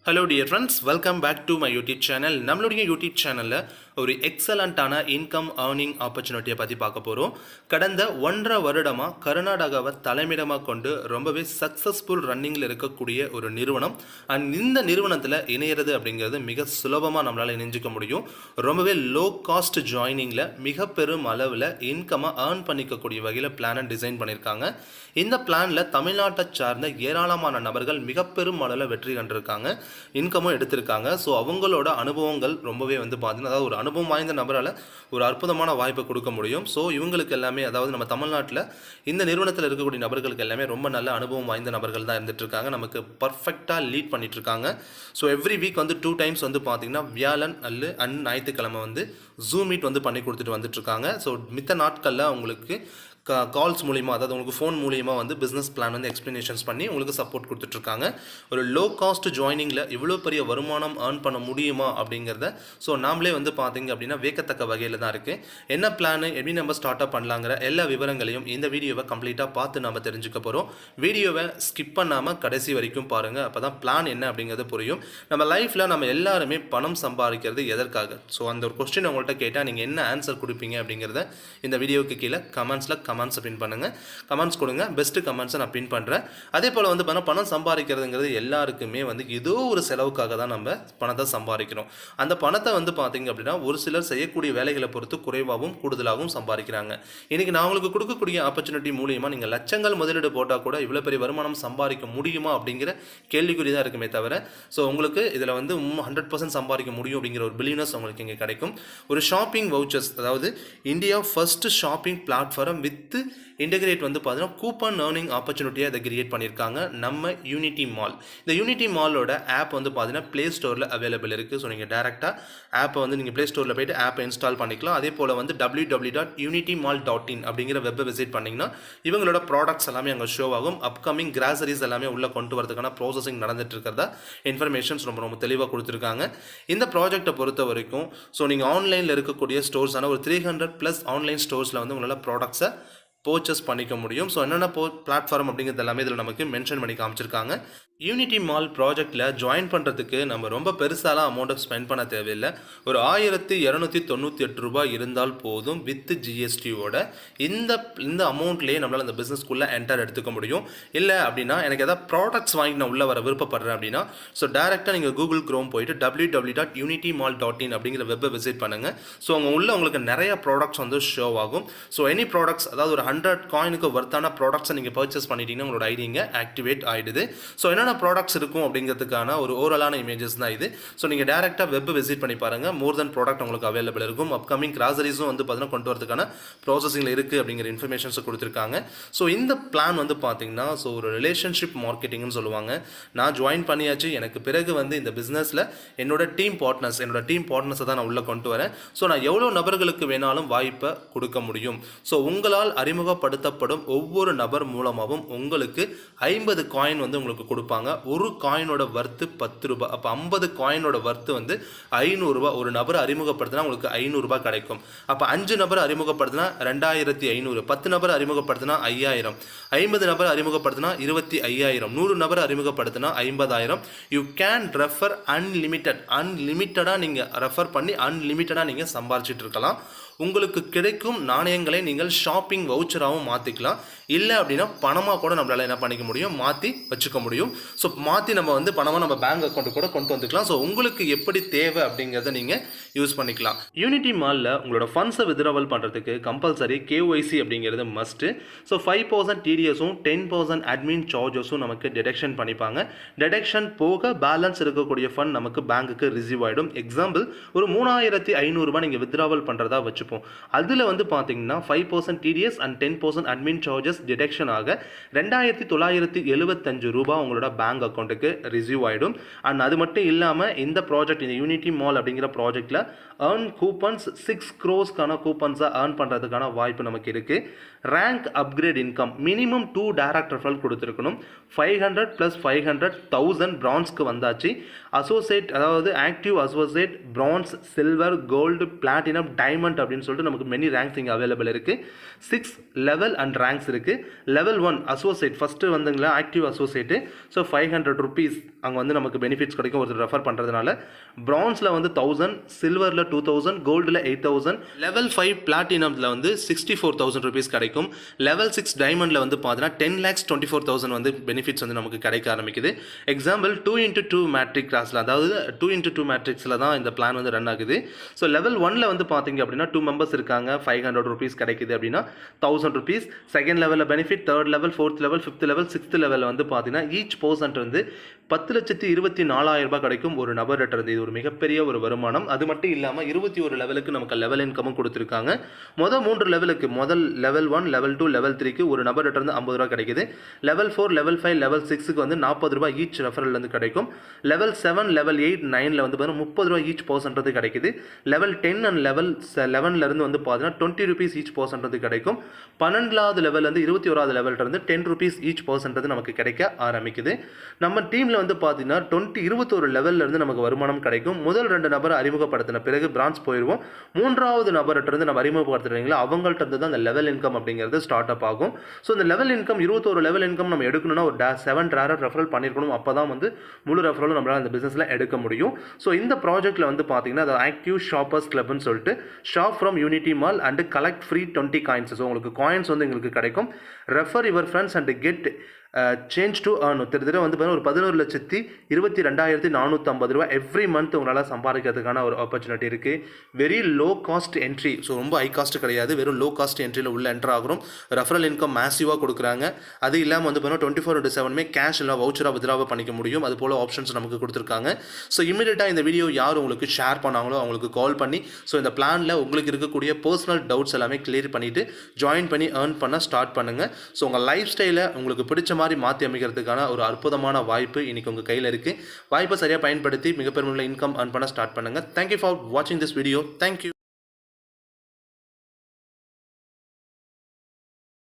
Hello dear friends, welcome back to my YouTube channel. நம்மளுடைய YouTube சேனல்ல ஒரு எக்ஸலண்டான income earning ஆப்பர்ச்சுனிட்டியை பற்றி பார்க்க போகிறோம். கடந்த 1.5 வருடமாக கர்நாடகாவை தலைமையிடமாக கொண்டு ரொம்பவே சக்ஸஸ்ஃபுல் ரன்னிங்கில் இருக்கக்கூடிய ஒரு நிறுவனம். அண்ட் இந்த நிறுவனத்தில் இணையிறது அப்படிங்கிறது மிக சுலபமாக நம்மளால் இணைஞ்சிக்க முடியும். ரொம்பவே லோ காஸ்ட் ஜாயினிங்கில் மிக பெரும் அளவில் இன்கம்மை ஏர்ன் பண்ணிக்கக்கூடிய வகையில் பிளானை டிசைன் பண்ணியிருக்காங்க. இந்த பிளானில் தமிழ்நாட்டை சார்ந்த ஏராளமான நபர்கள் மிக பெரும் அளவில் வெற்றி கண்டிருக்காங்க, இன்கமும் எடுத்திருக்காங்க. ஸோ அவங்களோட அனுபவங்கள் ரொம்பவே பார்த்தீங்கன்னா, அதாவது ஒரு அனுபவம் வாய்ந்த நபரால் ஒரு அற்புதமான வாய்ப்பை கொடுக்க முடியும். ஸோ இவங்களுக்கு எல்லாமே, அதாவது நம்ம தமிழ்நாட்டில் இந்த நிறுவனத்தில் இருக்கக்கூடிய நபர்களுக்கு எல்லாமே ரொம்ப நல்ல அனுபவம் வாய்ந்த நபர்கள் தான் இருந்துட்டு இருக்காங்க. நமக்கு பர்ஃபெக்டாக லீட் பண்ணிட்டு இருக்காங்க. ஸோ எவ்ரி வீக் 2 டைம்ஸ் பார்த்தீங்கன்னா வியாழன் அண்ட் ஞாயிற்றுக்கிழமை ஜூம் மீட் பண்ணி கொடுத்துட்டு வந்துட்டு இருக்காங்க. ஸோ மித்த நாட்களில் அவங்களுக்கு கால்ஸ் மூலிமா, அதாவது உங்களுக்கு ஃபோன் மூலிமா பிஸ்னஸ் பிளான் எக்ஸ்ப்ளனேஷன்ஸ் பண்ணி உங்களுக்கு சப்போர்ட் கொடுத்துட்ருக்காங்க. ஒரு லோ காஸ்ட் ஜாயினிங்கில் இவ்வளோ பெரிய வருமானம் ஏர்ன் பண்ண முடியுமா அப்படிங்கிறத ஸோ நாமளே பார்த்தீங்க அப்படின்னா வியக்கத்தக்க வகையில் தான் இருக்குது. என்ன பிளானு, எப்படி நம்ம ஸ்டார்ட் அப் பண்ணலாங்கிற எல்லா விவரங்களையும் இந்த வீடியோவை கம்ப்ளீட்டாக பார்த்து நம்ம தெரிஞ்சுக்க போகிறோம். வீடியோவை ஸ்கிப் பண்ணாமல் கடைசி வரைக்கும் பாருங்கள், அப்போ தான் பிளான் என்ன அப்படிங்கிறது புரியும். நம்ம லைஃப்பில் நம்ம எல்லாருமே பணம் சம்பாதிக்கிறது எதற்காக? ஸோ அந்த ஒரு கொஸ்டின் உங்கள்கிட்ட கேட்டால் நீங்கள் என்ன ஆன்சர் கொடுப்பீங்க அப்படிங்கிறத இந்த வீடியோவுக்கு கீழே கமெண்ட்ஸில் கமெண்ட்ஸை பின் பண்ணுங்கள். கமெண்ட்ஸ் கொடுங்க, பெஸ்ட்டு கமெண்ட்ஸை நான் பின் பண்ணுறேன். அதே போல் பார்த்தீங்கன்னா பணம் சம்பாதிக்கிறதுங்கிறது எல்லாருக்குமே ஏதோ ஒரு செலவுக்காக தான் நம்ம பணத்தை சம்பாதிக்கிறோம். அந்த பணத்தை பார்த்தீங்க அப்படின்னா ஒரு சிலர் செய்யக்கூடிய வேலைகளை பொறுத்து குறைவாகவும் கூடுதலாகவும் சம்பாதிக்கிறாங்க. இன்றைக்கி நான் உங்களுக்கு கொடுக்கக்கூடிய ஆப்பர்ச்சுனிட்டி மூலியமாக நீங்கள் லட்சங்கள் முதலீடு போட்டால் கூட இவ்வளோ பெரிய வருமானம் சம்பாதிக்க முடியுமா அப்படிங்கிற கேள்விக்குறி தான் இருக்குமே தவிர, ஸோ உங்களுக்கு இதில் 100% சம்பாதிக்க முடியும் அப்படிங்கிற ஒரு பிலியனஸ் உங்களுக்கு இங்கே கிடைக்கும். ஒரு ஷாப்பிங் வவுச்சர்ஸ், அதாவது India first shopping platform with integrate பார்த்தீங்கன்னா கூப்பன் ஏர்னிங் ஆப்பர்ச்சுனிட்டியாக இதை கிரியேட் பண்ணியிருக்காங்க நம்ம யூனிட்டி மால். இந்த யூனிட்டி மாலோட ஆப் பார்த்தீங்கன்னா ப்ளே ஸ்டோரில் அவைலபிள் இருக்குது. ஸோ நீங்கள் டேரெக்டாக ஆப்பை நீங்கள் ப்ளே ஸ்டோரில் போய்ட்டு ஆப்பை இன்ஸ்டால் பண்ணிக்கலாம். அதே போல் www.unitymall.in அப்படிங்கிற வெப்பை விசிட் பண்ணிங்கன்னா இவங்களோட ப்ராடக்ட்ஸ் எல்லாமே அங்கே ஷோ ஆகும். அப்கமிங் கிராசரிஸ் எல்லாமே உள்ளே கொண்டு வரதுக்கான ப்ராசஸிங் நடந்துட்டு இருக்கிறதா இன்ஃபர்மேஷன்ஸ் ரொம்ப தெளிவாக கொடுத்துருக்காங்க. இந்த ப்ராஜெக்டை பொறுத்த வரைக்கும் ஸோ நீங்கள் ஆன்லைனில் இருக்கக்கூடிய ஸ்டோர்ஸான ஒரு 300+ ஆன்லைன் ஸ்டோர்ஸில் உங்களால் ப்ராடக்ட்ஸை பர்ச்சேஸ் பண்ணிக்க முடியும். ஸோ என்னென்ன பிளாட்ஃபார்ம் அப்படிங்கிறது எல்லாமே இதில் நமக்கு மென்ஷன் பண்ணி காமிச்சிருக்காங்க. யூனிட்டி மால் ப்ராஜெக்டில் ஜாயின் பண்ணுறதுக்கு நம்ம ரொம்ப பெருசாலாம் அமௌண்ட்டை ஸ்பெண்ட் பண்ண தேவையில்லை. ஒரு 1298 ரூபாய் இருந்தால் போதும். வித் ஜிஎஸ்டியோட இந்த அமௌண்ட்லேயே நம்மளால் அந்த பிஸ்னஸ்க்குள்ளே என்டர் எடுத்துக்க முடியும். இல்லை அப்படின்னா எனக்கு எதாவது ப்ராடக்ட்ஸ் வாங்கி நான் உள்ளே வர விருப்பப்படுறேன் அப்படின்னா ஸோ டேரெக்டாக நீங்கள் கூகுள் க்ரோம் போயிட்டு www.unitymall.in அப்படிங்கிற வெப்பை விசிட் பண்ணுங்கள். ஸோ அங்கே உள்ள உங்களுக்கு நிறைய ப்ராடக்ட்ஸ் ஷோ ஆகும். ஸோ எனி ப்ராடக்ட்ஸ், அதாவது ஒரு 100 காயினுக்கு வர்த்தான ப்ராடக்ட்ஸை நீங்கள் பர்ச்சேஸ் பண்ணிட்டீங்கன்னா உங்களோட ஐடி இங்கே ஆக்டிவேட் ஆகிடுது. ஸோ என்னென்ன ப்ராடக்ட்ஸ் இருக்கும் அப்படிங்கிறதுக்கான ஒரு ஓவராலான இமேஜஸ் தான் இது. ஸோ நீங்கள் டேரெக்டாக வெப் விசிட் பண்ணி பாருங்கள். மோர் தென் ப்ராடக்ட் உங்களுக்கு அவைலபிள் இருக்கும். அப்கமிங் கிராசரிஸும் பார்த்தீங்கன்னா கொண்டு வரதுக்கான ப்ராசஸிங்கில் இருக்குது அப்படிங்கிற இன்ஃபர்மேஷன்ஸை கொடுத்துருக்காங்க. ஸோ இந்த பிளான் பார்த்தீங்கன்னா ஸோ ஒரு ரிலேஷன்ஷிப் மார்க்கெட்டிங்னு சொல்லுவாங்க. நான் ஜாயின் பண்ணியாச்சு, எனக்கு பிறகு இந்த பிஸ்னஸில் என்னோட டீம் பார்ட்னர்ஸை தான் நான் உள்ளே கொண்டு வரேன். ஸோ நான் எவ்வளோ நபர்களுக்கு வேணாலும் வாய்ப்பை கொடுக்க முடியும். ஸோ உங்களால் அறிமுகப்படுத்தப்படும் ஒவ்வொரு நபர் மூலமாகவும் உங்களுக்கு 50 காயின் உங்களுக்கு கொடுப்பாங்க. ஒரு காயினோட வர்த்து 10 ரூபாய். அப்போ 50 காயினோட வர்த்து 500 ரூபாய். ஒரு நபர் அறிமுகப்படுத்தினா உங்களுக்கு 500 ரூபாய் கிடைக்கும். அப்போ 5 நபர் அறிமுகப்படுத்தினா 2500, 10 நபர் அறிமுகப்படுத்தினா 5000, 50 நபர் அறிமுகப்படுத்தினா 25000, 100 நபர் அறிமுகப்படுத்தினா 50000. யூ கேன் ரெஃபர் அன்லிமிட்டடாக நீங்கள் ரெஃபர் பண்ணி அன்லிமிட்டடாக நீங்கள் சம்பாதிச்சிட்டு இருக்கலாம். உங்களுக்கு கிடைக்கும் நாணயங்களை நீங்கள் ஷாப்பிங் வவுச்சராகவும் மாற்றிக்கலாம். இல்லை அப்படின்னா பணமாக கூட நம்மளால் என்ன பண்ணிக்க முடியும், மாற்றி வச்சுக்க முடியும். ஸோ மாற்றி நம்ம பணமாக நம்ம பேங்க் அக்கௌண்ட்டு கூட கொண்டு வந்துக்கலாம். ஸோ உங்களுக்கு எப்படி தேவை அப்படிங்கிறத நீங்கள் யூஸ் பண்ணிக்கலாம். யூனிட்டி மாலில் உங்களோட ஃபண்ட்ஸை வித்ட்ராவல் பண்ணுறதுக்கு கம்பல்சரி KYC அப்படிங்கிறது மஸ்ட்டு. ஸோ 5% TDSும் 10% அட்மின் சார்ஜஸும் நமக்கு டிடெக்ஷன் பண்ணிப்பாங்க. டிடெக்ஷன் போக பேலன்ஸ் இருக்கக்கூடிய ஃபண்ட் நமக்கு பேங்க்குக்கு ரிசீவ் ஆகிடும். எக்ஸாம்பிள், ஒரு 3500 ரூபாய் நீங்கள் வித்ட்ராவல் பண்ணுறதா வச்சுப்போம். அதில் பார்த்தீங்கன்னா 5% TDS and 10% admin charges detection ஆக 2975 ரூபாய் உங்களோட பேங்க் அக்கௌண்ட்டுக்கு ரிசீவ் ஆகிடும். அண்ட் அது மட்டும் இல்லாமல் இந்த ப்ராஜெக்ட், இந்த யூனிட்டி மால் அப்படிங்கிற ப்ராஜெக்டில் ஏர்ன் கூப்பன்ஸ் 6 crores கூப்பன்ஸை ஏர்ன் பண்ணுறதுக்கான வாய்ப்பு நமக்கு இருக்குது. Rank upgrade income minimum 2 direct referral கொடுத்துருக்கணும். 500 + 500 1000 பிரான்ஸ்க்கு வந்தாச்சு. அசோசியேட், அதாவது active associate, bronze, silver, gold, platinum, diamond அப்படின்னு சொல்லிட்டு நமக்கு மெனி ரேங்க்ஸ் இங்கே அவைலபிள் இருக்குது. 6 லெவல் அண்ட் ரேங்க்ஸ் இருக்குது. Level 1 associate, first active associate. So 500 rupees அங்கே வந்து நமக்கு பெனிஃபிட்ஸ் கிடைக்கும் ஒருத்தர் ரெஃபர் பண்ணுறதுனால. பிரான்ஸில் வந்து 1000, சில்வரில் 2000, கோல்டில் 8000, லெவல் 5 பிளாட்டினமில் வந்து 64,000 ருபீஸ் கிடைக்கும். லெவல் 6 டைமண்டில் வந்து பார்த்தீங்கன்னா 10,24,000 வந்து பெனிஃபிட்ஸ் வந்து நமக்கு கிடைக்க ஆரம்பிக்குது. எக்ஸாம்பிள் 2x2 மேட்ரிக் கிளாஸில், அதாவது 2x2 மேட்ரிக்ஸில் தான் இந்த பிளான் வந்து ரன் ஆகுது. ஸோ லெவல் 1ல் வந்து பார்த்தீங்க அப்படின்னா 2 மெம்பர்ஸ் இருக்காங்க, 500 ருபீஸ் கிடைக்குது அப்படின்னா 1000 ருபீஸ். செகண்ட் லெவலில் benefit, third level, fourth level, fifth level, sixth லெவலில் வந்து பார்த்தீங்கன்னா ஈச் பர்சன்ட் வந்து 10,24,000 ரூபாய் கிடைக்கும் ஒரு நபர்கிட்ட இருந்து. இது ஒரு மிகப்பெரிய ஒரு வருமானம். அது மட்டும் இல்லாமல் 21 லெவலுக்கு நமக்கு லெவல் இன்கமும் கொடுத்துருக்காங்க. முதல் 3 லெவலுக்கு, முதல் லெவல் 1, லெவல் 2, லெவல் 3க்கு ஒரு நபர்கிட்ட இருந்து 50 ரூபாய் கிடைக்குது. லெவல் 4, லெவல் 5, லெவல் 6க்கு வந்து 40 ரூபாய் ஈச் ரெஃபரல் கிடைக்கும். லெவல் 7, லெவல் 8, 9ல் வந்து பார்த்தீங்கன்னா 30 ரூபாய் ஈச் பர்சன்ட் கிடைக்குது. லெவல் 10 அண்ட் லெவல் 11லேருந்து வந்து பார்த்தீங்கன்னா 20 ருபீஸ் ஈச் பர்சன்ட் கிடைக்கும். 12வது லெவல்லேருந்து 21வது லெவல்கிட்ட இருந்து 10 ருபீஸ் ஈச் பர்சன்ட் நமக்கு கிடைக்க ஆரம்பிக்குது. நம்ம டீமில் வந்து பார்த்தீங்கன்னா 21 லெவல்ல இருந்து நமக்கு வருமானம் கிடைக்கும். முதல் 2 நபரை அறிமுகப்படுத்தின பிறகு பிரான்ஸ் போயிடுவோம். 3வது நபர்கிட்ட இருந்து நம்ம அறிமுகப்படுத்துறீங்களா அவங்கள்ட்ட இருந்து தான் அந்த லெவல் இன்கம் அப்படிங்கிறது ஸ்டார்ட் அப் ஆகும். ஸோ இந்த லெவல் இன்கம் 21 லெவல் இன்கம் நம்ம எடுக்கணும்னா ஒரு 7 ரேரர் ரெஃபரல் பண்ணியிருக்கணும். அப்போ தான் வந்து முழு ரெஃபரலும் நம்மளால் அந்த பிஸ்னஸில் எடுக்க முடியும். ஸோ இந்த ப்ராஜெக்ட்டில் வந்து பார்த்தீங்கன்னா அது ஆக்டிவ் ஷாப்பர்ஸ் கிளப்னு சொல்லிட்டு shop from unity mall and collect free 20 coins. So உங்களுக்கு காயின்ஸ் வந்து எங்களுக்கு கிடைக்கும். Refer your friends and get change to earn. திரு வந்து ஒரு 11,22,450 ரூபாய் எவ்ரி மந்த் உங்களால் சம்பாதிக்கிறதுக்கான ஒரு ஆப்பர்ச்சுனிட்டி இருக்குது. Very low cost entry. So ரொம்ப ஹை காஸ்ட் கிடையாது, வெறும் லோ காஸ்ட் என்ட்ரியில் உள்ள என்ட்ரு ஆகிறோம். ரெஃபரல் இன்கம் மேசிவாக கொடுக்குறாங்க. அது இல்லாமல் வந்து 24/7 கேஷ் இல்லை வவுச்சராக வித்ராவாக பண்ணிக்க முடியும். அது போல் ஆப்ஷன்ஸ் நமக்கு கொடுத்துருக்காங்க. ஸோ இமீடியட்டாக இந்த வீடியோ யார் உங்களுக்கு ஷேர் பண்ணாங்களோ அவங்களுக்கு கால் பண்ணி ஸோ இந்த பிளானில் உங்களுக்கு இருக்கக்கூடிய பர்சனல் டவுட்ஸ் எல்லாமே கிளியர் பண்ணிவிட்டு ஜாயின் பண்ணி ஏர்ன் பண்ண ஸ்டார்ட் பண்ணுங்கள். ஸோ உங்கள் லைஃப் ஸ்டைலை உங்களுக்கு பிடிச்ச மாதிரி மாற்றி அமைக்கிறதுக்கான ஒரு அற்புதமான வாய்ப்பு இன்னைக்கு உங்கள் கையில் இருக்குது. வாய்ப்பை சரியாக பயன்படுத்தி மிகப்பெரிய இன்கம் ஏர்ன் பண்ண ஸ்டார்ட் பண்ணுங்கள். தேங்க்யூ ஃபார் வாட்சிங் திஸ் வீடியோ. தேங்க்யூ.